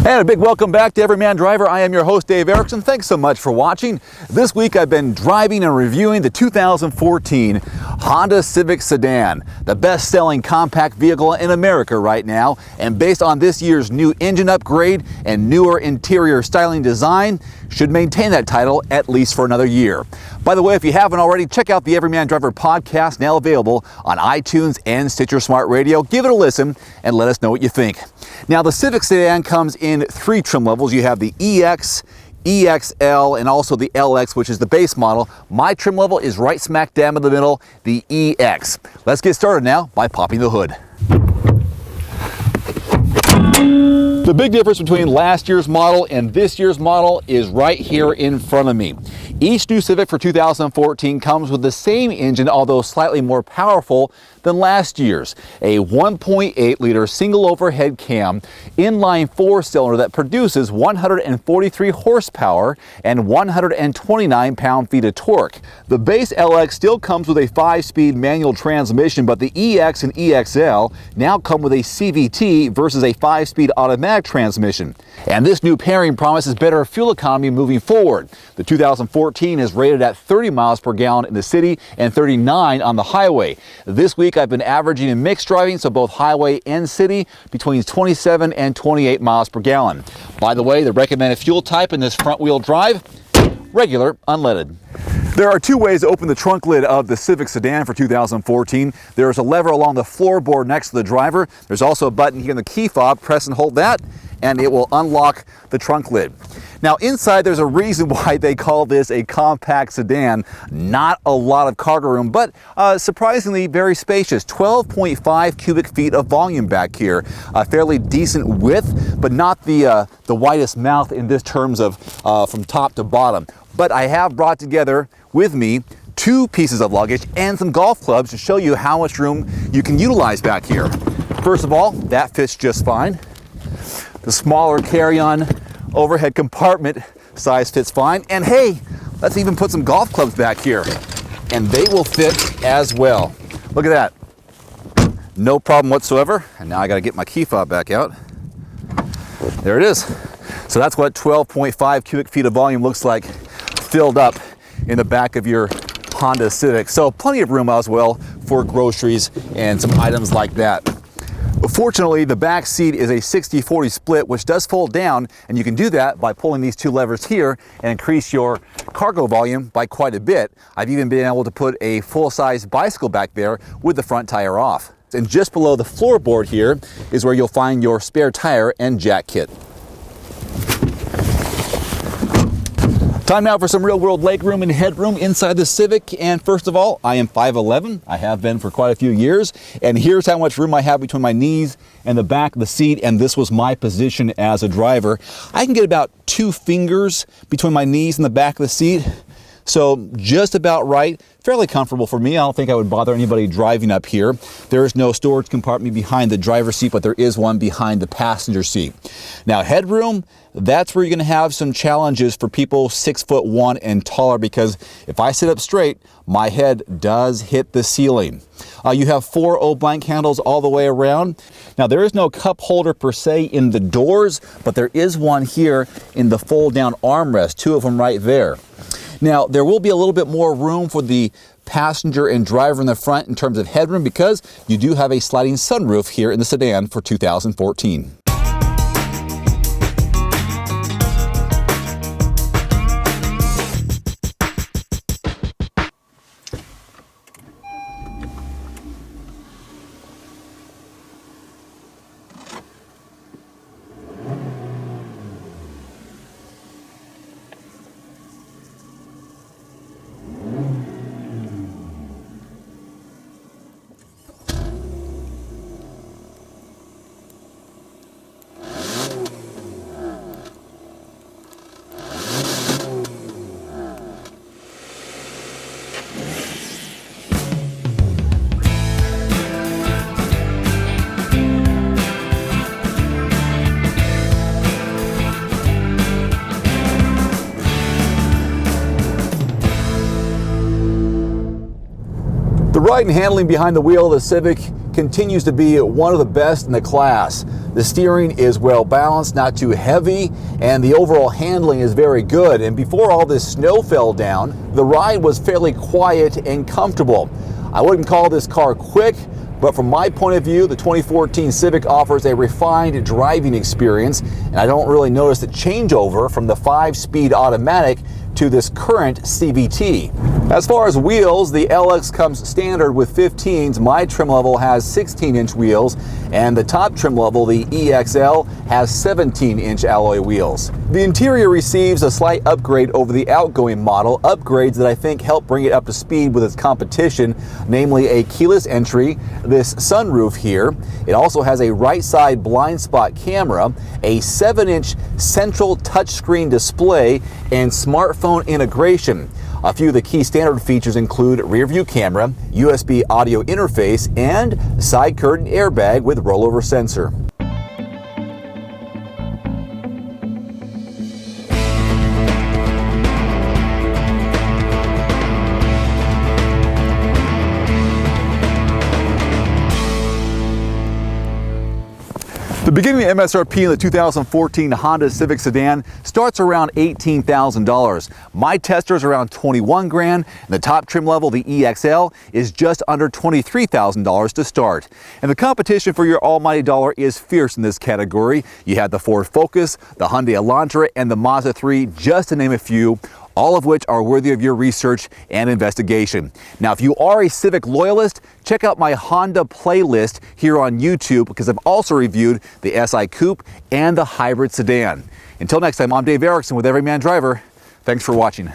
And a big welcome back to Everyman Driver. I am your host, Dave Erickson. Thanks so much for watching. This week I've been driving and reviewing the 2014 Honda Civic sedan, the best-selling compact vehicle in America right now. And based on this year's new engine upgrade and newer interior styling design, should maintain that title at least for another year. By the way, if you haven't already, check out the Everyman Driver podcast, now available on iTunes and Stitcher Smart Radio. Give it a listen and let us know what you think. Now, the Civic sedan comes in 3 trim levels. You have the EX, EXL, and also the LX, which is the base model. My trim level is right smack dab in the middle, the EX. Let's get started now by popping the hood. The big difference between last year's model and this year's model is right here in front of me. Each new Civic for 2014 comes with the same engine, although slightly more powerful than last year's. A 1.8 liter single overhead cam inline 4-cylinder that produces 143 horsepower and 129 pound-feet of torque. The base LX still comes with a 5-speed manual transmission, but the EX and EXL now come with a CVT versus a 5-speed automatic transmission. And this new pairing promises better fuel economy moving forward. The 2014 is rated at 30 miles per gallon in the city and 39 on the highway. This week I've been averaging in mixed driving, so both highway and city, between 27 and 28 miles per gallon. By the way, the recommended fuel type in this front-wheel drive, regular unleaded. There are 2 ways to open the trunk lid of the Civic sedan for 2014. There is a lever along the floorboard next to the driver. There's also a button here in the key fob. Press and hold that, and it will unlock the trunk lid. Now inside, there's a reason why they call this a compact sedan. Not a lot of cargo room, but surprisingly very spacious. 12.5 cubic feet of volume back here. A fairly decent width, but not the widest mouth in this terms of from top to bottom. But I have brought together with me 2 pieces of luggage and some golf clubs to show you how much room you can utilize back here. First of all, that fits just fine. The smaller carry-on overhead compartment size fits fine. And hey, let's even put some golf clubs back here, and they will fit as well. Look at that. No problem whatsoever. And now I got to get my key fob back out. There it is. So that's what 12.5 cubic feet of volume looks like filled up in the back of your Honda Civic. So plenty of room as well for groceries and some items like that. Fortunately, the back seat is a 60-40 split, which does fold down, and you can do that by pulling these 2 levers here and increase your cargo volume by quite a bit. I've even been able to put a full-size bicycle back there with the front tire off. And just below the floorboard here is where you'll find your spare tire and jack kit. Time now for some real-world legroom and headroom inside the Civic. And first of all, I am 5'11". I have been for quite a few years. And here's how much room I have between my knees and the back of the seat. And this was my position as a driver. I can get about 2 fingers between my knees and the back of the seat. So just about right, fairly comfortable for me. I don't think I would bother anybody driving up here. There is no storage compartment behind the driver's seat, but there is one behind the passenger seat. Now headroom, that's where you're gonna have some challenges for people 6'1" and taller, because if I sit up straight, my head does hit the ceiling. You have 4 O-blank handles all the way around. Now there is no cup holder per se in the doors, but there is one here in the fold down armrest, 2 of them right there. Now, there will be a little bit more room for the passenger and driver in the front in terms of headroom, because you do have a sliding sunroof here in the sedan for 2014. The ride and handling behind the wheel of the Civic continues to be one of the best in the class. The steering is well balanced, not too heavy, and the overall handling is very good. And before all this snow fell down, the ride was fairly quiet and comfortable. I wouldn't call this car quick, but from my point of view, the 2014 Civic offers a refined driving experience, and I don't really notice the changeover from the 5-speed automatic to this current CVT. As far as wheels, the LX comes standard with 15s. My trim level has 16-inch wheels, and the top trim level, the EXL, has 17-inch alloy wheels. The interior receives a slight upgrade over the outgoing model, upgrades that I think help bring it up to speed with its competition, namely a keyless entry, this sunroof here. It also has a right side blind spot camera, a 7-inch central touchscreen display, and smartphone integration. A few of the key standard features include rear view camera, USB audio interface, and side curtain airbag with rollover sensor. The beginning MSRP in the 2014 Honda Civic sedan starts around $18,000. My tester is around $21 grand, and the top trim level, the EXL, is just under $23,000 to start. And the competition for your almighty dollar is fierce in this category. You have the Ford Focus, the Hyundai Elantra, and the Mazda 3, just to name a few, all of which are worthy of your research and investigation. Now, if you are a Civic loyalist, check out my Honda playlist here on YouTube, because I've also reviewed the SI Coupe and the hybrid sedan. Until next time, I'm Dave Erickson with Everyman Driver. Thanks for watching.